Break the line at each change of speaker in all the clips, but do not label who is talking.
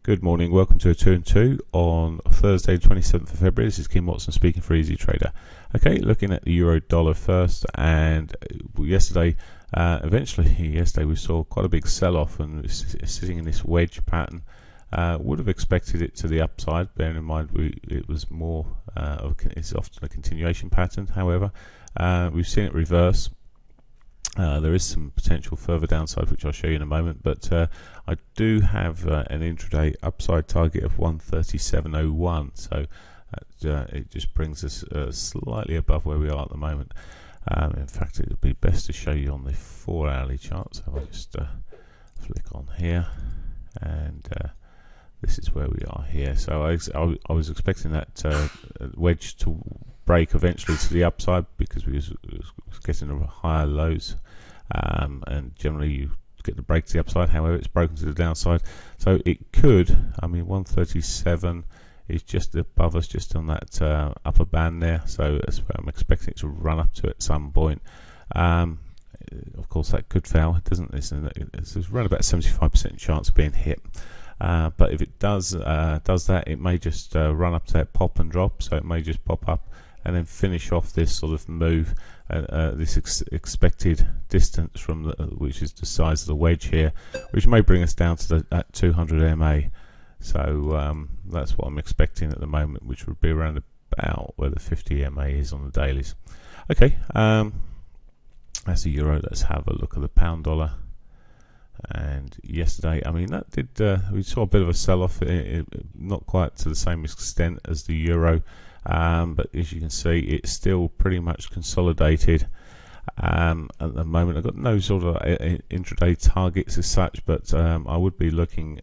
Good morning, welcome to a 2 and 2 on Thursday 27th of February. This is Kim Watson speaking for Easy Trader. Okay, looking at the euro dollar first, and yesterday we saw quite a big sell-off and it's sitting in this wedge pattern. Would have expected it to the upside, bearing in mind it was more it's often a continuation pattern. However, we've seen it reverse. There is some potential further downside, which I'll show you in a moment, but I do have an intraday upside target of 137.01, so it just brings us slightly above where we are at the moment. In fact, it would be best to show you on the 4-hourly chart, so I'll just flick on here, and this is where we are here. So I was expecting that wedge to break eventually to the upside, because we was getting a higher lows, and generally you get the break to the upside. However, it's broken to the downside, so it could, 137 is just above us, just on that upper band there, so that's where I'm expecting it to run up to at some point. Of course that could fail. It doesn't. There's around about 75% chance of being hit. But if it does that, it may just run up to that pop and drop, so it may just pop up and then finish off this sort of move, this expected distance from which is the size of the wedge here, which may bring us down to that 200 MA. So that's what I'm expecting at the moment, which would be around about where the 50 MA is on the dailies. Okay, that's the euro. Let's have a look at the pound dollar. And yesterday, that did we saw a bit of a sell-off, not quite to the same extent as the euro, but as you can see, it's still pretty much consolidated at the moment. I've got no sort of intraday targets as such, but I would be looking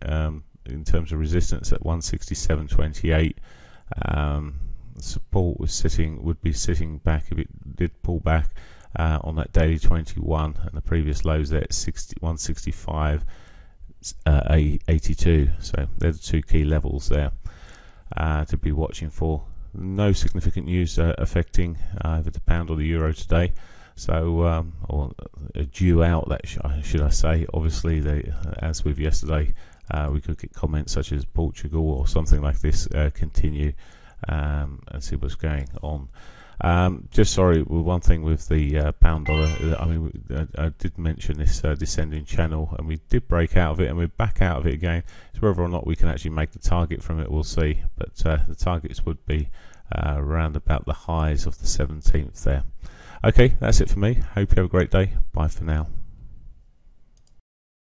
in terms of resistance at 167.28. Support would be sitting back if it did pull back on that daily 21, and the previous lows there at 165.82. So they're the two key levels there to be watching for. No significant news affecting either the pound or the euro today, so or due out, that should I say. Obviously, as with yesterday, we could get comments such as Portugal or something like this continue, and see what's going on. Just sorry, one thing with the pound dollar. I did mention this descending channel, and we did break out of it, and we're back out of it again. So whether or not we can actually make the target from it, we'll see. But the targets would be around about the highs of the 17th there. Okay, that's it for me. Hope you have a great day. Bye for now.